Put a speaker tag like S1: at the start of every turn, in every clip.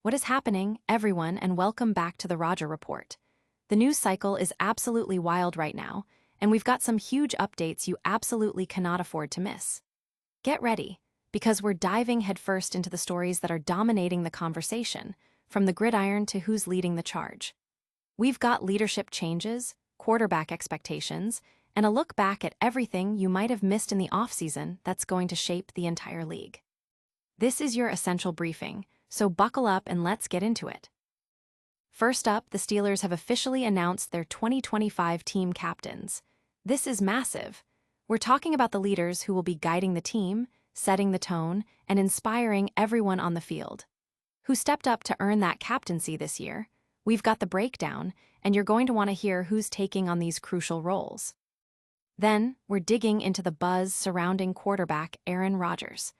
S1: What is happening, everyone, and welcome back to the Roger Report. The news cycle is absolutely wild right now, and we've got some huge updates you absolutely cannot afford to miss. Get ready, because we're diving headfirst into the stories that are dominating the conversation, from the gridiron to who's leading the charge. We've got leadership changes, quarterback expectations, and a look back at everything you might have missed in the offseason that's going to shape the entire league. This is your essential briefing, so buckle up and let's get into it. First up, the Steelers have officially announced their 2025 team captains. This is massive. We're talking about the leaders who will be guiding the team, setting the tone, and inspiring everyone on the field. Who stepped up to earn that captaincy this year? We've got the breakdown, and you're going to want to hear who's taking on these crucial roles. Then, we're digging into the buzz surrounding quarterback Aaron Rodgers.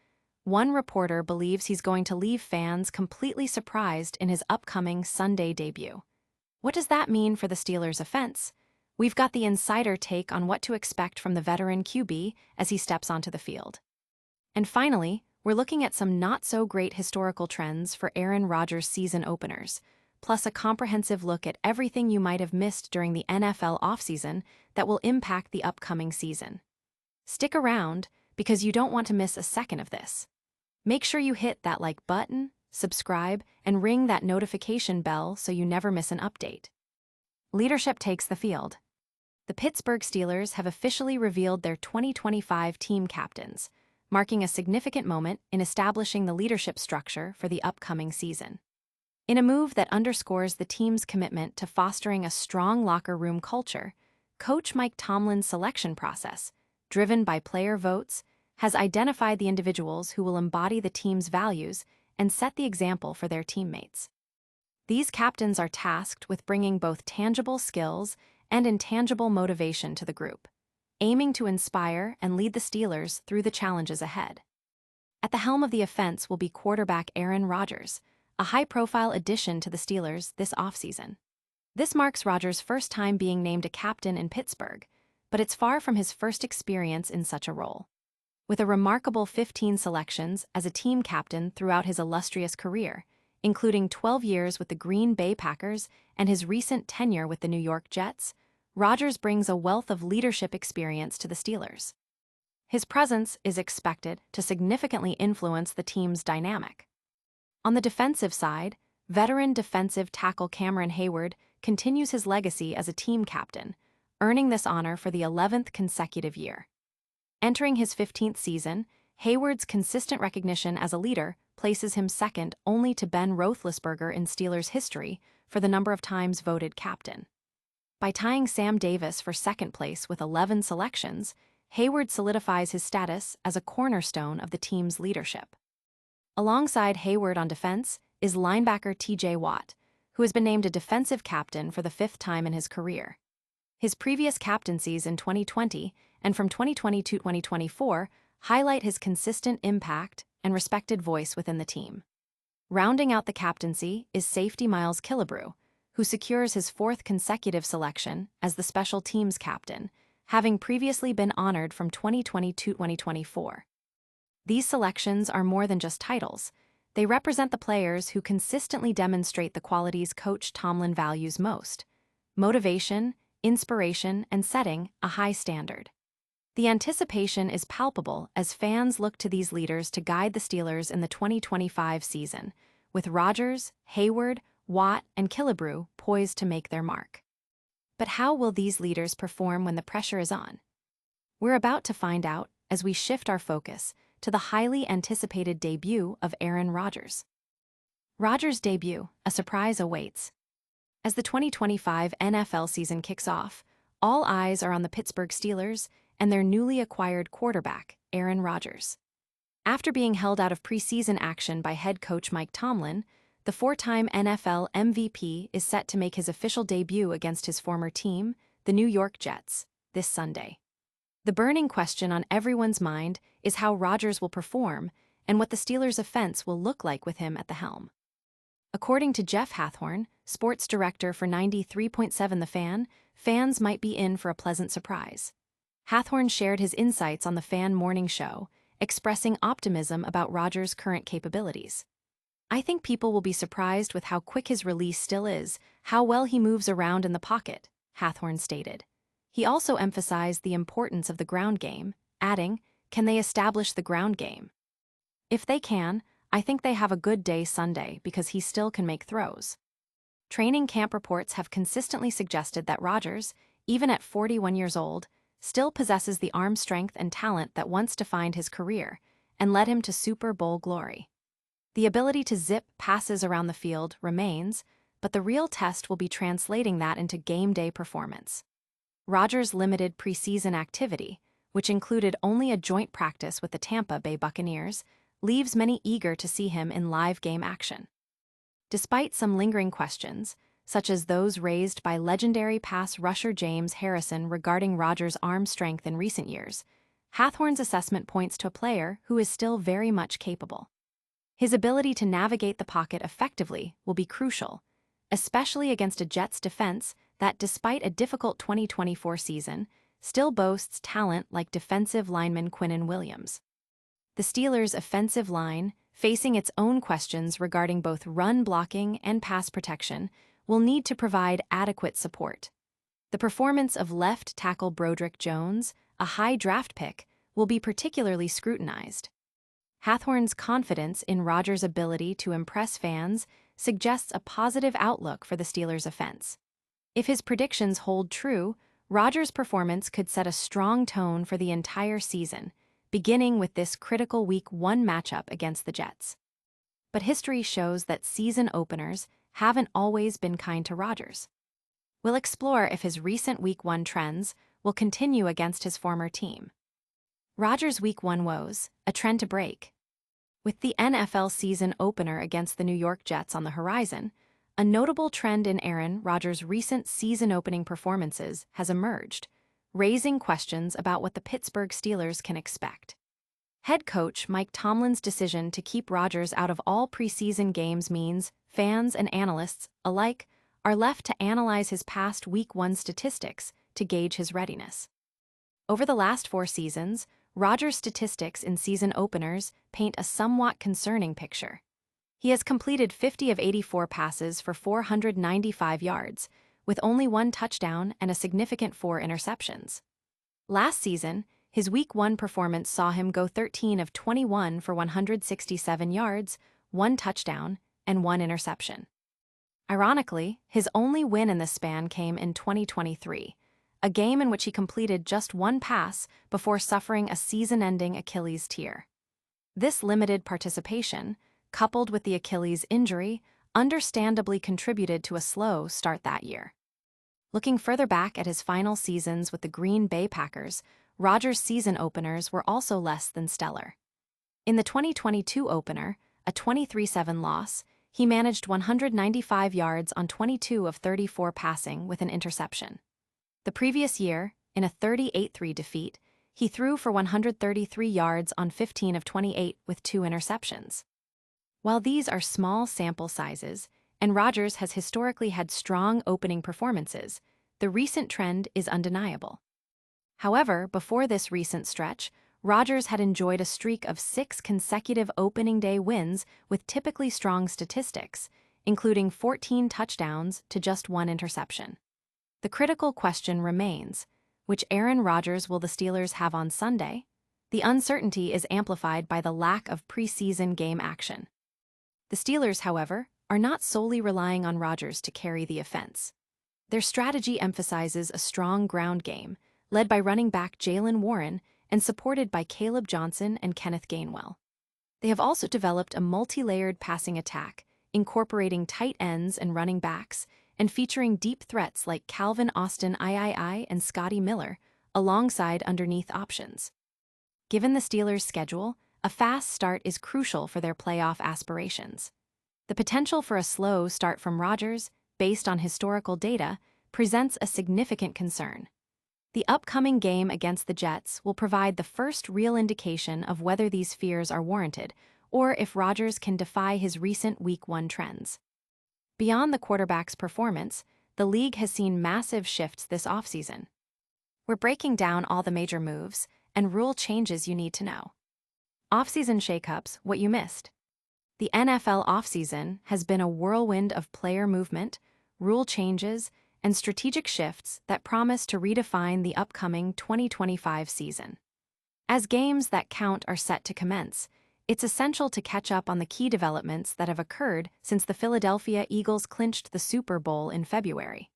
S1: One reporter believes he's going to leave fans completely surprised in his upcoming Sunday debut. What does that mean for the Steelers' offense? We've got the insider take on what to expect from the veteran QB as he steps onto the field. And finally, we're looking at some not-so-great historical trends for Aaron Rodgers' season openers, plus a comprehensive look at everything you might have missed during the NFL offseason that will impact the upcoming season. Stick around, because you don't want to miss a second of this. Make sure you hit that like button, subscribe, and ring that notification bell so you never miss an update. Leadership takes the field. The Pittsburgh Steelers have officially revealed their 2025 team captains, marking a significant moment in establishing the leadership structure for the upcoming season. In a move that underscores the team's commitment to fostering a strong locker room culture, Coach Mike Tomlin's selection process, driven by player votes, has identified the individuals who will embody the team's values and set the example for their teammates. These captains are tasked with bringing both tangible skills and intangible motivation to the group, aiming to inspire and lead the Steelers through the challenges ahead. At the helm of the offense will be quarterback Aaron Rodgers, a high-profile addition to the Steelers this offseason. This marks Rodgers' first time being named a captain in Pittsburgh, but it's far from his first experience in such a role. With a remarkable 15 selections as a team captain throughout his illustrious career, including 12 years with the Green Bay Packers and his recent tenure with the New York Jets, Rodgers brings a wealth of leadership experience to the Steelers. His presence is expected to significantly influence the team's dynamic. On the defensive side, veteran defensive tackle Cameron Hayward continues his legacy as a team captain, earning this honor for the 11th consecutive year. Entering his 15th season, Hayward's consistent recognition as a leader places him second only to Ben Roethlisberger in Steelers history for the number of times voted captain. By tying Sam Davis for second place with 11 selections, Hayward solidifies his status as a cornerstone of the team's leadership. Alongside Hayward on defense is linebacker T.J. Watt, who has been named a defensive captain for the 5th time in his career. His previous captaincies in 2020 and from 2020 to 2024 highlight his consistent impact and respected voice within the team. Rounding out the captaincy is safety Miles Killebrew, who secures his 4th consecutive selection as the special teams captain, having previously been honored from 2020 to 2024. These selections are more than just titles. They represent the players who consistently demonstrate the qualities Coach Tomlin values most: motivation, inspiration, and setting a high standard. The anticipation is palpable as fans look to these leaders to guide the Steelers in the 2025 season, with Rodgers, Hayward, Watt, and Killebrew poised to make their mark. But how will these leaders perform when the pressure is on? We're about to find out as we shift our focus to the highly anticipated debut of Aaron Rodgers. Rodgers' debut, a surprise awaits. As the 2025 NFL season kicks off, all eyes are on the Pittsburgh Steelers and their newly acquired quarterback, Aaron Rodgers. After being held out of preseason action by head coach Mike Tomlin, the 4-time NFL MVP is set to make his official debut against his former team, the New York Jets, this Sunday. The burning question on everyone's mind is how Rodgers will perform and what the Steelers' offense will look like with him at the helm. According to Jeff Hathhorn, sports director for 93.7 The Fan, fans might be in for a pleasant surprise. Hathhorn shared his insights on the Fan Morning Show, expressing optimism about Rodgers' current capabilities. I think people will be surprised with how quick his release still is, how well he moves around in the pocket, Hathorn stated. He also emphasized the importance of the ground game, adding, "Can they establish the ground game? If they can, I think they have a good day Sunday because he still can make throws." Training camp reports have consistently suggested that Rodgers, even at 41 years old, still possesses the arm strength and talent that once defined his career and led him to Super Bowl glory. The ability to zip passes around the field remains, but the real test will be translating that into game day performance. Rodgers' limited preseason activity, which included only a joint practice with the Tampa Bay Buccaneers, leaves many eager to see him in live game action. Despite some lingering questions, such as those raised by legendary pass rusher James Harrison regarding Rodgers' arm strength in recent years, Hathorn's assessment points to a player who is still very much capable. His ability to navigate the pocket effectively will be crucial, especially against a Jets defense that, despite a difficult 2024 season, still boasts talent like defensive lineman Quinnen Williams. The Steelers' offensive line, facing its own questions regarding both run blocking and pass protection, will need to provide adequate support. The performance of left tackle Broderick Jones, a high draft pick, will be particularly scrutinized. Hathorn's confidence in Rodgers' ability to impress fans suggests a positive outlook for the Steelers' offense. If his predictions hold true, Rodgers' performance could set a strong tone for the entire season, beginning with this critical Week 1 matchup against the Jets. But history shows that season openers haven't always been kind to Rodgers. We'll explore if his recent Week 1 trends will continue against his former team. Rodgers' Week 1 woes, a trend to break. With the NFL season opener against the New York Jets on the horizon, a notable trend in Aaron Rodgers' recent season-opening performances has emerged, raising questions about what the Pittsburgh Steelers can expect. Head coach Mike Tomlin's decision to keep Rodgers out of all preseason games means fans and analysts alike are left to analyze his past Week 1 statistics to gauge his readiness. Over the last 4 seasons, Rodgers' statistics in season openers paint a somewhat concerning picture. He has completed 50 of 84 passes for 495 yards, with only 1 touchdown and a significant 4 interceptions. Last season, his Week 1 performance saw him go 13 of 21 for 167 yards, 1 touchdown, and 1 interception. Ironically, his only win in this span came in 2023, a game in which he completed just 1 pass before suffering a season-ending Achilles tear. This limited participation, coupled with the Achilles injury, understandably contributed to a slow start that year. Looking further back at his final seasons with the Green Bay Packers, Rodgers' season openers were also less than stellar. In the 2022 opener, a 23-7 loss, he managed 195 yards on 22 of 34 passing with an interception. The previous year, in a 38-3 defeat, he threw for 133 yards on 15 of 28 with 2 interceptions. While these are small sample sizes, and Rodgers has historically had strong opening performances, the recent trend is undeniable. However, before this recent stretch, Rodgers had enjoyed a streak of 6 consecutive opening day wins with typically strong statistics, including 14 touchdowns to just 1 interception. The critical question remains, which Aaron Rodgers will the Steelers have on Sunday? The uncertainty is amplified by the lack of preseason game action. The Steelers, however, are not solely relying on Rodgers to carry the offense. Their strategy emphasizes a strong ground game, led by running back Jaylen Warren and supported by Caleb Johnson and Kenneth Gainwell. They have also developed a multi-layered passing attack, incorporating tight ends and running backs, and featuring deep threats like Calvin Austin III and Scotty Miller, alongside underneath options. Given the Steelers' schedule, a fast start is crucial for their playoff aspirations. The potential for a slow start from Rodgers, based on historical data, presents a significant concern. The upcoming game against the Jets will provide the first real indication of whether these fears are warranted, or if Rodgers can defy his recent Week 1 trends. Beyond the quarterback's performance, the league has seen massive shifts this offseason. We're breaking down all the major moves and rule changes you need to know. Offseason shakeups, what you missed. The NFL offseason has been a whirlwind of player movement, rule changes, and strategic shifts that promise to redefine the upcoming 2025 season. As games that count are set to commence, it's essential to catch up on the key developments that have occurred since the Philadelphia Eagles clinched the Super Bowl in February.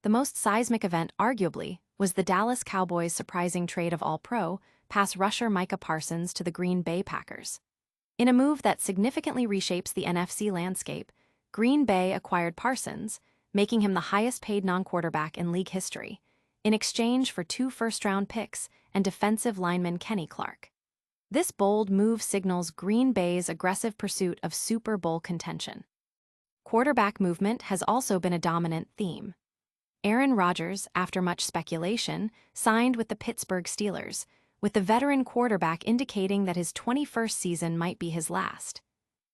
S1: The most seismic event, arguably, was the Dallas Cowboys' surprising trade of All-Pro pass rusher Micah Parsons to the Green Bay Packers. In a move that significantly reshapes the NFC landscape, Green Bay acquired Parsons, making him the highest-paid non-quarterback in league history, in exchange for 2 first-round picks and defensive lineman Kenny Clark. This bold move signals Green Bay's aggressive pursuit of Super Bowl contention. Quarterback movement has also been a dominant theme. Aaron Rodgers, after much speculation, signed with the Pittsburgh Steelers, with the veteran quarterback indicating that his 21st season might be his last.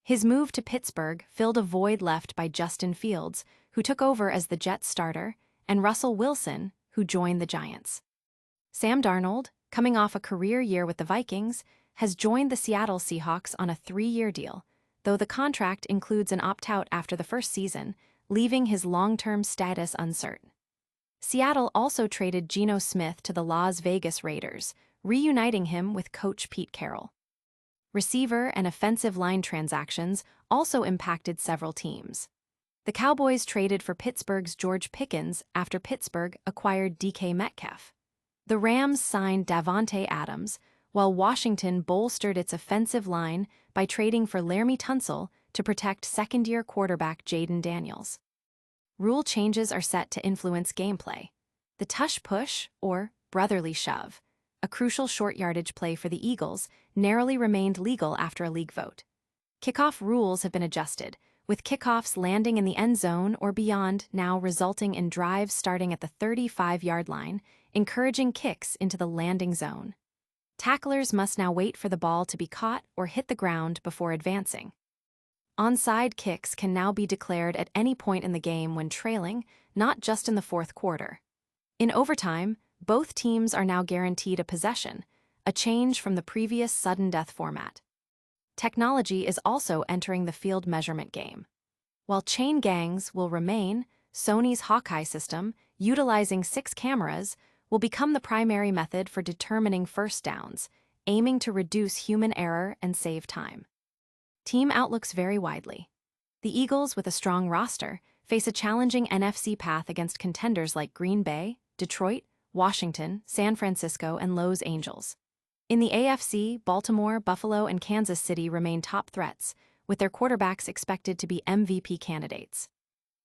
S1: His move to Pittsburgh filled a void left by Justin Fields, who took over as the Jets starter, and Russell Wilson, who joined the Giants. Sam Darnold, coming off a career year with the Vikings, has joined the Seattle Seahawks on a 3-year deal, though the contract includes an opt-out after the first season, leaving his long-term status uncertain. Seattle also traded Geno Smith to the Las Vegas Raiders, reuniting him with coach Pete Carroll. Receiver and offensive line transactions also impacted several teams. The Cowboys traded for Pittsburgh's George Pickens after Pittsburgh acquired DK Metcalf. The Rams signed Davante Adams, while Washington bolstered its offensive line by trading for Laramie Tunsil to protect second-year quarterback Jaden Daniels. Rule changes are set to influence gameplay. The tush-push, or brotherly shove, a crucial short-yardage play for the Eagles, narrowly remained legal after a league vote. Kickoff rules have been adjusted, with kickoffs landing in the end zone or beyond now resulting in drives starting at the 35-yard line, encouraging kicks into the landing zone. Tacklers must now wait for the ball to be caught or hit the ground before advancing. Onside kicks can now be declared at any point in the game when trailing, not just in the fourth quarter. In overtime, both teams are now guaranteed a possession, a change from the previous sudden death format. Technology is also entering the field measurement game. While chain gangs will remain, Sony's Hawkeye system, utilizing 6 cameras, will become the primary method for determining first downs, aiming to reduce human error and save time. Team outlooks vary widely. The Eagles, with a strong roster, face a challenging NFC path against contenders like Green Bay, Detroit, Washington, San Francisco, and Los Angeles. In the AFC, Baltimore, Buffalo, and Kansas City remain top threats, with their quarterbacks expected to be MVP candidates.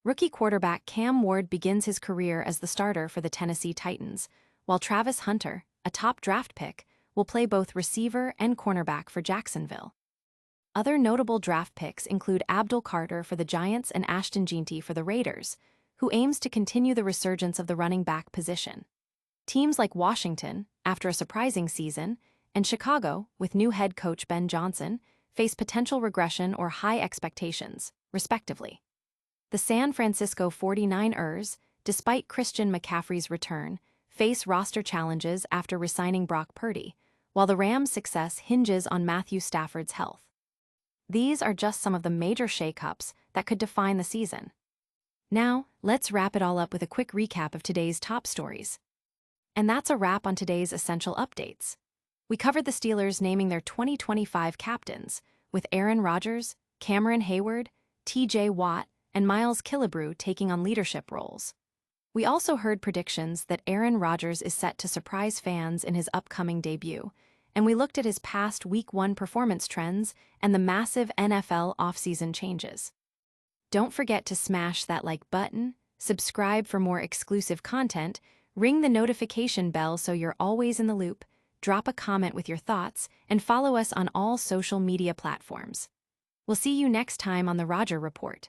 S1: Rookie quarterback Cam Ward begins his career as the starter for the Tennessee Titans, while Travis Hunter, a top draft pick, will play both receiver and cornerback for Jacksonville. Other notable draft picks include Abdul Carter for the Giants and Ashton Jeanty for the Raiders, who aims to continue the resurgence of the running back position. Teams like Washington, after a surprising season, and Chicago, with new head coach Ben Johnson, face potential regression or high expectations, respectively. The San Francisco 49ers, despite Christian McCaffrey's return, face roster challenges after re-signing Brock Purdy, while the Rams' success hinges on Matthew Stafford's health. These are just some of the major shakeups that could define the season. Now, let's wrap it all up with a quick recap of today's top stories. And that's a wrap on today's essential updates. We covered the Steelers naming their 2025 captains, with Aaron Rodgers, Cameron Hayward, T.J. Watt, and Miles Killebrew taking on leadership roles. We also heard predictions that Aaron Rodgers is set to surprise fans in his upcoming debut, and we looked at his past Week 1 performance trends and the massive NFL offseason changes. Don't forget to smash that like button, subscribe for more exclusive content, ring the notification bell so you're always in the loop, drop a comment with your thoughts, and follow us on all social media platforms. We'll see you next time on the Roger Report.